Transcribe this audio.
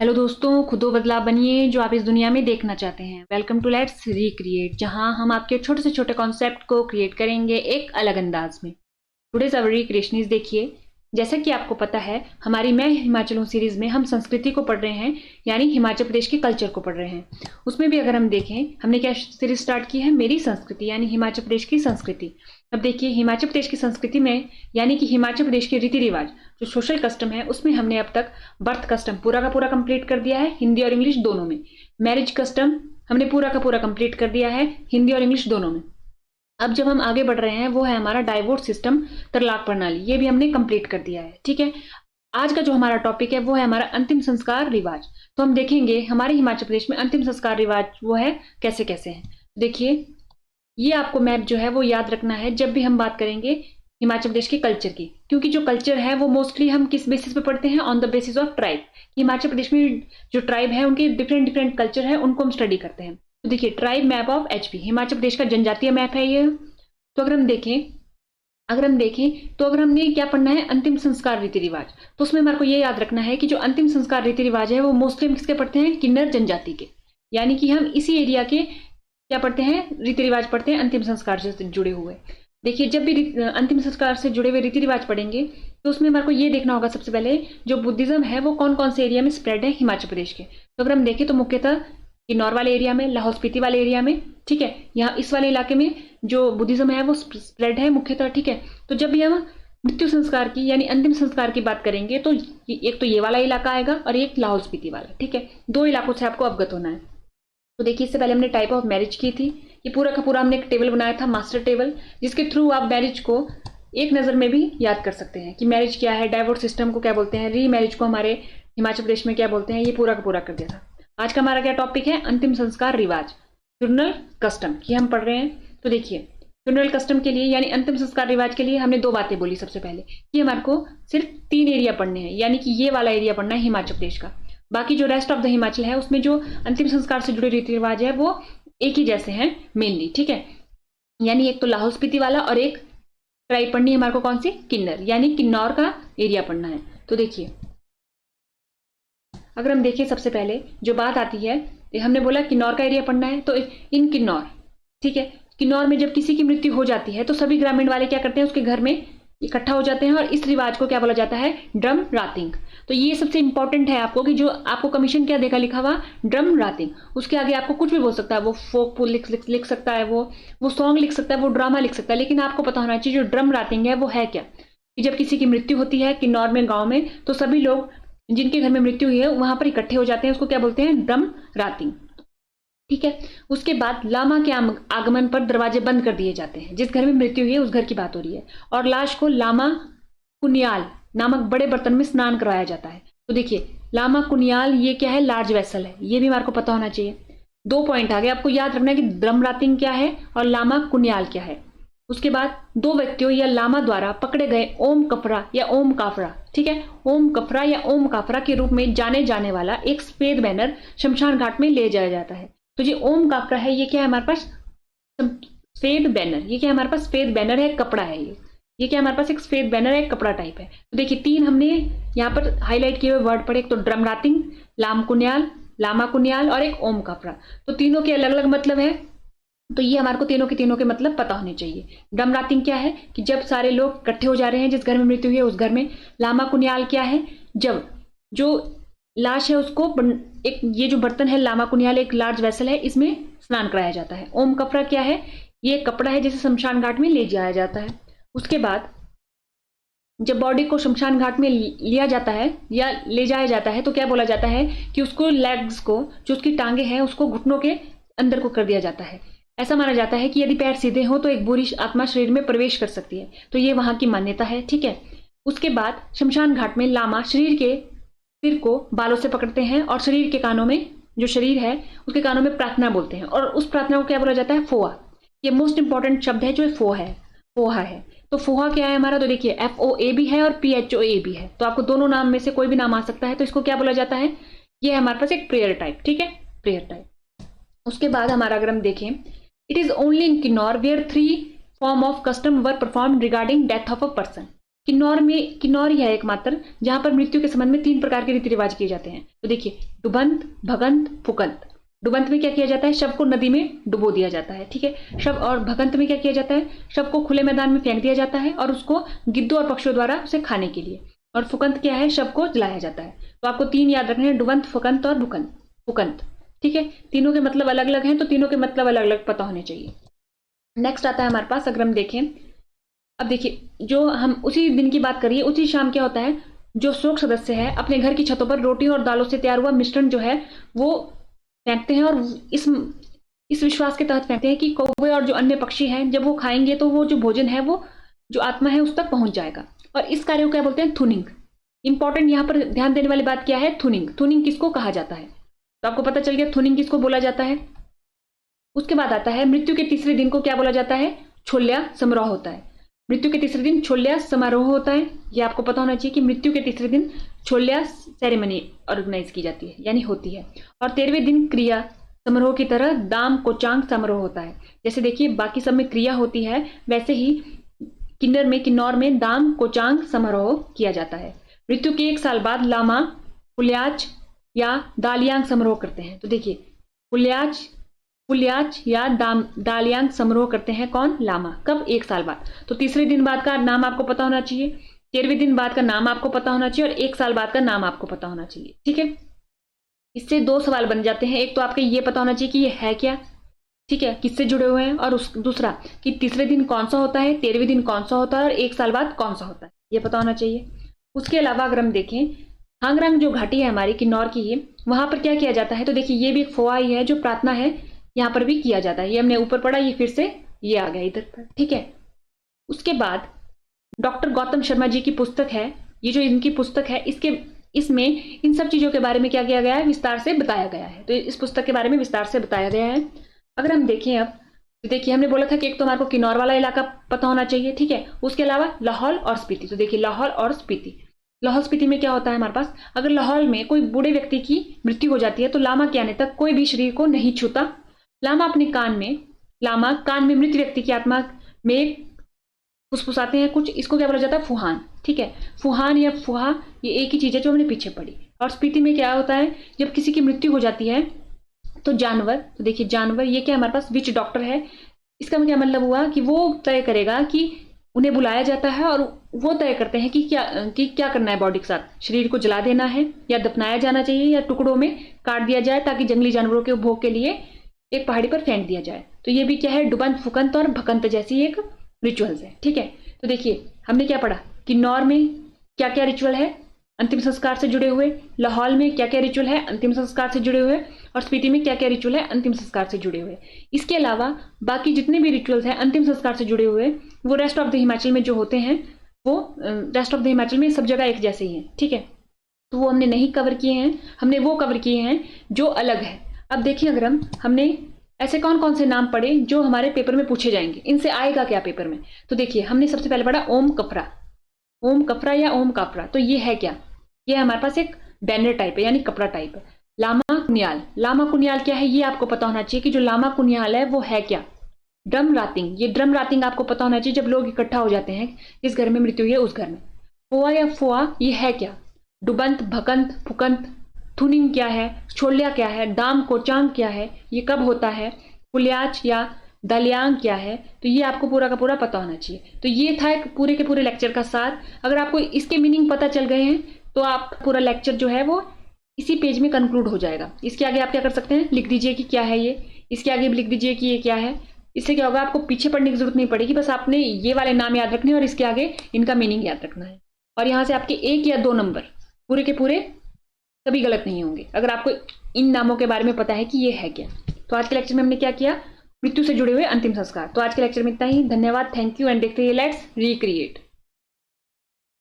Hello दोस्तों, खुदो बदलाव बनिए जो आप इस दुनिया में देखना चाहते हैं। वेलकम टू लेट्स रिक्रिएट, जहां हम आपके छोटे से छोटे कॉन्सेप्ट को क्रिएट करेंगे एक अलग अंदाज में। टुडेज अवर रिक्रिएशनिस्ट देखिए, जैसा कि आपको पता है हमारी मैं हिमाचल हूँ सीरीज में हम संस्कृति को पढ़ रहे हैं, यानी हिमाचल प्रदेश के कल्चर को पढ़ रहे हैं। उसमें भी अगर हम देखें, हमने क्या सीरीज स्टार्ट की है, मेरी संस्कृति यानी हिमाचल प्रदेश की संस्कृति। अब देखिए हिमाचल प्रदेश की संस्कृति में यानी कि हिमाचल प्रदेश के रीति रिवाज जो सोशल कस्टम है उसमें हमने अब तक बर्थ कस्टम पूरा का पूरा कंप्लीट कर दिया है, हिंदी और इंग्लिश दोनों में। मैरिज कस्टम हमने पूरा का पूरा कंप्लीट कर दिया है, हिंदी और इंग्लिश दोनों में। अब जब हम आगे बढ़ रहे हैं वो है हमारा डाइवोर्स सिस्टम, तलाक प्रणाली, ये भी हमने कंप्लीट कर दिया है। ठीक है, आज का जो हमारा टॉपिक है वो है हमारा अंतिम संस्कार रिवाज। तो हम देखेंगे हमारे हिमाचल प्रदेश में अंतिम संस्कार रिवाज वो है कैसे कैसे है। देखिए ये आपको मैप जो है वो याद रखना है जब भी हम बात करेंगे हिमाचल प्रदेश के कल्चर की, क्योंकि जो कल्चर है वो मोस्टली हम किस बेसिस पे पढ़ते हैं, on the basis of tribe. Himachal Pradesh में जो ट्राइब है उनके डिफरेंट डिफरेंट कल्चर है, उनको हम स्टडी करते हैं। तो देखिए tribe map of HP, Himachal Pradesh का जनजातीय मैप है ये। तो अगर हम देखें तो अगर हमने क्या पढ़ना है, अंतिम संस्कार रीति रिवाज, तो उसमें हमारे को ये याद रखना है कि जो अंतिम संस्कार रीति रिवाज है वो मोस्टली हम किसके पढ़ते हैं, किन्नर जनजाति के। यानी कि हम इसी एरिया के क्या पढ़ते हैं, रीति रिवाज पढ़ते हैं अंतिम संस्कार से जुड़े हुए। देखिए जब भी अंतिम संस्कार से जुड़े हुए रीति रिवाज पढ़ेंगे तो उसमें हमारे को ये देखना होगा सबसे पहले जो बुद्धिज्म है वो कौन कौन से एरिया में स्प्रेड है हिमाचल प्रदेश के। तो अगर हम देखें तो मुख्यतः किन्नौर वाले एरिया में, लाहौल स्पीति वाले एरिया में, ठीक है, यहाँ इस वाले इलाके में जो बुद्धिज्म है वो स्प्रेड है मुख्यतः। ठीक है, तो जब भी हम मृत्यु संस्कार की यानी अंतिम संस्कार की बात करेंगे तो एक तो ये वाला इलाका आएगा और एक लाहौल स्पीति वाला। ठीक है, दो इलाकों से आपको अवगत होना है। तो देखिए इससे पहले हमने टाइप ऑफ मैरिज की थी, ये पूरा का पूरा हमने एक टेबल बनाया था, मास्टर टेबल, जिसके थ्रू आप मैरिज को एक नज़र में भी याद कर सकते हैं कि मैरिज क्या है, डाइवोर्स सिस्टम को क्या बोलते हैं, री मैरिज को हमारे हिमाचल प्रदेश में क्या बोलते हैं, ये पूरा का पूरा कर दिया था। आज का हमारा क्या टॉपिक है, अंतिम संस्कार रिवाज, फ्यूनरल कस्टम, ये हम पढ़ रहे हैं। तो देखिए फ्यूनरल कस्टम के लिए यानी अंतिम संस्कार रिवाज के लिए हमने दो बातें बोली। सबसे पहले कि हमारे को सिर्फ 3 एरिया पढ़ने हैं, यानी कि ये वाला एरिया पढ़ना है हिमाचल प्रदेश का, बाकी जो रेस्ट ऑफ द हिमाचल है उसमें जो अंतिम संस्कार से जुड़े रीति रिवाज है वो एक ही जैसे हैं मेनली। ठीक है, यानी एक तो लाहौल स्पीति वाला और एक ट्राइब पढ़नी है हमारे को कौन सी, किन्नर, यानी किन्नौर का एरिया पढ़ना है। तो देखिए अगर हम देखें सबसे पहले जो बात आती है, हमने बोला किन्नौर का एरिया पढ़ना है, तो इन किन्नौर, ठीक है, किन्नौर में जब किसी की मृत्यु हो जाती है तो सभी ग्रामीण वाले क्या करते हैं, उसके घर में इकट्ठा हो जाते हैं और इस रिवाज को क्या बोला जाता है, ड्रम रातिंग। तो ये सबसे इंपॉर्टेंट है आपको कि जो आपको कमीशन क्या देखा लिखा हुआ, ड्रम रातिंग, उसके आगे आपको कुछ भी बोल सकता है, वो फोक लिख सकता है, वो सॉन्ग लिख सकता है, वो ड्रामा लिख सकता है, लेकिन आपको पता होना चाहिए जो ड्रम रातिंग है वो है क्या। कि जब किसी की मृत्यु होती है किन्नौर में, गाँव में, तो सभी लोग जिनके घर में मृत्यु हुई है वहां पर इकट्ठे हो जाते हैं, उसको क्या बोलते हैं, ड्रम रातिंग। ठीक है, उसके बाद लामा के आगमन पर दरवाजे बंद कर दिए जाते हैं, जिस घर में मृत्यु हुई है उस घर की बात हो रही है, और लाश को लामा कुनियाल नामक बड़े बर्तन में स्नान करवाया जाता है। तो देखिए लामा कुनियाल ये क्या है, लार्ज वेसल है, ये भी हमारे को पता होना चाहिए। 2 पॉइंट आ गए, आपको याद रखना है कि ड्रम रातिंग क्या है और लामा कुनियाल क्या है। उसके बाद 2 व्यक्तियों या लामा द्वारा पकड़े गए ओम कफरा या ओम काफरा, ठीक है, ओम कफरा या ओम काफरा के रूप में जाने जाने वाला एक सफेद बैनर शमशान घाट में ले जाया जाता है। तो ये ओम काफरा है, ये क्या है हमारे पास, सफेद बैनर, ये क्या हमारे पास सफेद बैनर है, कपड़ा है, ये क्या हमारे पास एक सफेद बैनर है, कपड़ा टाइप है। तो देखिए 3 हमने यहाँ पर हाईलाइट किए हुए वर्ड पढ़े, एक तो ड्रम रातिंग, लाम कुनियाल, लामा कुनियाल और एक ओम काफरा। तो तीनों के अलग अलग मतलब है, तो ये हमारे को तीनों के मतलब पता होने चाहिए। ड्रम रातिंग क्या है कि जब सारे लोग इकट्ठे हो जा रहे हैं जिस घर में मृत्यु हुई है उस घर में। लामा कुनियाल क्या है, जब जो लाश है उसको एक ये जो बर्तन है लामा कुनियाल एक लार्ज वेसल है, इसमें स्नान कराया जाता है। ओम कपड़ा क्या है, ये कपड़ा है जिसे शमशान घाट में ले जाया जाता है। उसके बाद जब बॉडी को शमशान घाट में लिया जाता है या ले जाया जाता है तो क्या बोला जाता है कि उसको लेग्स को, जो उसकी टांगे हैं उसको घुटनों के अंदर को कर दिया जाता है। ऐसा माना जाता है कि यदि पैर सीधे हो तो एक बुरी आत्मा शरीर में प्रवेश कर सकती है, तो ये वहां की मान्यता है। ठीक है, उसके बाद शमशान घाट में लामा शरीर के सिर को बालों से पकड़ते हैं और शरीर के कानों में, जो शरीर है उसके कानों में प्रार्थना बोलते हैं, और उस प्रार्थना को क्या बोला जाता है, फोहा। ये मोस्ट इंपॉर्टेंट शब्द है जो फोहा है। तो फोहा क्या है हमारा, तो देखिए FOA भी है और PHOA भी है, तो आपको दोनों नाम में से कोई भी नाम आ सकता है, तो इसको क्या बोला जाता है, ये है हमारे पास एक प्रेयर टाइप। ठीक है, प्रेयर टाइप। उसके बाद हमारा अगर हम देखें, it is only in Kinnaur where 3 form of custom were perform regarding death of a person. Kinnaur ही है एकमात्र जहां पर मृत्यु के संबंध में 3 प्रकार के रीति रिवाज किए जाते हैं। तो देखिए, डुबंत, भगंत, फुकंत। डुबंत में क्या किया जाता है, शव को नदी में डुबो दिया जाता है, ठीक है। शव और भगंत में क्या किया जाता है, शव को खुले मैदान में फेंक दिया जाता है और उसको गिद्धों और पक्षियों द्वारा उसे खाने के लिए। और फुकंत क्या है, शव को जलाया जाता है। तो आपको 3 याद रखने हैं, डुबंत, फुकंत और फुकंत, ठीक है। तीनों के मतलब अलग अलग हैं, तो तीनों के मतलब अलग अलग पता होने चाहिए। नेक्स्ट आता है हमारे पास, अगर हम देखें, अब देखिए, जो हम उसी दिन की बात करिए, उसी शाम क्या होता है, जो शोक सदस्य है अपने घर की छतों पर रोटी और दालों से तैयार हुआ मिश्रण जो है वो फेंकते हैं, और इस विश्वास के तहत फेंकते हैं कि कौवे और जो अन्य पक्षी हैं जब वो खाएंगे तो वो जो भोजन है वो जो आत्मा है उस तक पहुंच जाएगा। और इस कार्य को क्या बोलते हैं, थुनिंग। इंपॉर्टेंट यहाँ पर ध्यान देने वाली बात क्या है, थुनिंग। थुनिंग किसको कहा जाता है, तो आपको पता चल गया थुनिंग किसको बोला जाता है। उसके बाद आता है, मृत्यु के तीसरे दिन को क्या बोला जाता है, छोल्या समारोह होता है। मृत्यु के तीसरे दिन छोल्या समारोह होता है, ये आपको पता होना चाहिए कि मृत्यु के तीसरे दिन छोल्या सेरेमनी ऑर्गेनाइज की जाती है, यानी होती है। और 13वें दिन क्रिया समारोह की तरह दाम कोचांग समारोह होता है। जैसे देखिए, बाकी सब में क्रिया होती है, वैसे ही किन्नौर में दाम कोचांग समारोह किया जाता है। मृत्यु के 1 साल बाद लामा पुल्याच या दालियांग समारोह करते हैं। तो देखिए, पुल्याच या दालियांग समारोह करते हैं कौन, लामा। कब, 1 साल बाद। तो तीसरे दिन बाद का नाम आपको पता होना चाहिए, 13वें दिन बाद का नाम आपको पता होना चाहिए, और 1 साल बाद का नाम आपको पता होना चाहिए, ठीक है। इससे 2 सवाल बन जाते हैं, एक तो आपके ये पता होना चाहिए कि ये है क्या, ठीक है, किससे जुड़े हुए हैं, और दूसरा कि तीसरे दिन कौन सा होता है, 13वें दिन कौन सा होता है, और 1 साल बाद कौन सा होता है, ये पता होना चाहिए। उसके अलावा अगर हम देखें, हांगरंग जो घाटी है हमारी किन्नौर की, है वहां पर क्या किया जाता है, तो देखिए ये भी एक फोआ ही है जो प्रार्थना है, यहाँ पर भी किया जाता है। ये हमने ऊपर पढ़ा, ये फिर से ये आ गया इधर पर, ठीक है। उसके बाद डॉक्टर गौतम शर्मा जी की पुस्तक है, ये जो इनकी पुस्तक है, इसमें इन सब चीजों के बारे में क्या किया गया है, विस्तार से बताया गया है। तो इस पुस्तक के बारे में विस्तार से बताया गया है। अगर हम देखें अब, तो देखिए हमने बोला था कि एक तो हमारे को किन्नौर वाला इलाका पता होना चाहिए, ठीक है। उसके अलावा लाहौल और स्पीति। तो देखिए, लाहौल और स्पीति, लाहौल स्पीति में क्या होता है हमारे पास, अगर लाहौल में कोई बूढ़े व्यक्ति की मृत्यु हो जाती है तो लामा के आने तक कोई भी शरीर को नहीं छूता। लामा कान में मृत व्यक्ति की आत्मा में फुसफुसाते हैं कुछ, इसको क्या बोला जाता है, फुहान, ठीक है। फुहान या फुहा, ये एक ही चीज है जो हमने पीछे पढ़ी। और स्पीति में क्या होता है, जब किसी की मृत्यु हो जाती है तो जानवर, तो देखिए जानवर, ये क्या हमारे पास विच डॉक्टर है। इसका क्या मतलब हुआ कि वो तय करेगा कि उन्हें बुलाया जाता है और वो तय करते हैं कि क्या करना है बॉडी के साथ, शरीर को जला देना है या दफनाया जाना चाहिए या टुकड़ों में काट दिया जाए ताकि जंगली जानवरों के उपभोग के लिए एक पहाड़ी पर फेंक दिया जाए। तो ये भी क्या है, डुबंत, फुकंत और भकंत जैसी एक रिचुअल्स है, ठीक है। तो देखिए हमने क्या पढ़ा, किन्नौर में क्या क्या रिचुअल है अंतिम संस्कार से जुड़े हुए, लाहौल में क्या क्या रिचुअल है अंतिम संस्कार से जुड़े हुए, और स्पीति में क्या क्या रिचुअल है अंतिम संस्कार से जुड़े हुए। इसके अलावा बाकी जितने भी रिचुअल्स हैं अंतिम संस्कार से जुड़े हुए, वो रेस्ट ऑफ द हिमाचल में जो होते हैं, वो रेस्ट ऑफ द हिमाचल में सब जगह एक जैसे ही हैं, ठीक है। तो वो हमने नहीं कवर किए हैं, हमने वो कवर किए हैं जो अलग है। अब देखिए, अगर हमने ऐसे कौन कौन से नाम पढ़े जो हमारे पेपर में पूछे जाएंगे, इनसे आएगा क्या पेपर में। तो देखिए, हमने सबसे पहले पढ़ा ओम कफरा या ओम काफरा। तो ये है क्या, ये हमारे पास एक बैनर टाइप है, यानी कपड़ा टाइप है। लामा कुनियाल क्या है, ये आपको पता होना चाहिए कि जो लामा कुनियाल है वो है क्या। ड्रम रातिंग, ये ड्रम रातिंग आपको पता होना चाहिए, जब लोग इकट्ठा हो जाते हैं जिस घर में मृत्यु हुई है उस घर में। फोआ या फोआ, ये है क्या। डुबंत, भकंत, फुकंत, थुनिंग क्या है, छोल्या क्या है, दाम कोचांग क्या है, ये कब होता है, पुल्याच या दलियांग क्या है। तो ये आपको पूरा का पूरा पता होना चाहिए। तो ये था एक पूरे के पूरे लेक्चर का सार। अगर आपको इसके मीनिंग पता चल गए हैं तो आप पूरा लेक्चर जो है वो इसी पेज में कंक्लूड हो जाएगा। इसके आगे आप क्या कर सकते हैं, लिख दीजिए कि क्या है ये, इसके आगे भी लिख दीजिए कि ये क्या है। इससे क्या होगा, आपको पीछे पढ़ने की जरूरत नहीं पड़ेगी, बस आपने ये वाले नाम याद रखने और इसके आगे इनका मीनिंग याद रखना है। और यहाँ से आपके 1 या 2 नंबर पूरे के पूरे कभी गलत नहीं होंगे अगर आपको इन नामों के बारे में पता है कि ये है क्या। तो आज के लेक्चर में हमने क्या किया, मृत्यु से जुड़े हुए अंतिम संस्कार। तो आज के लेक्चर में इतना ही, धन्यवाद, थैंक यू एंड देखते रहिए लेट्स रिक्रिएट।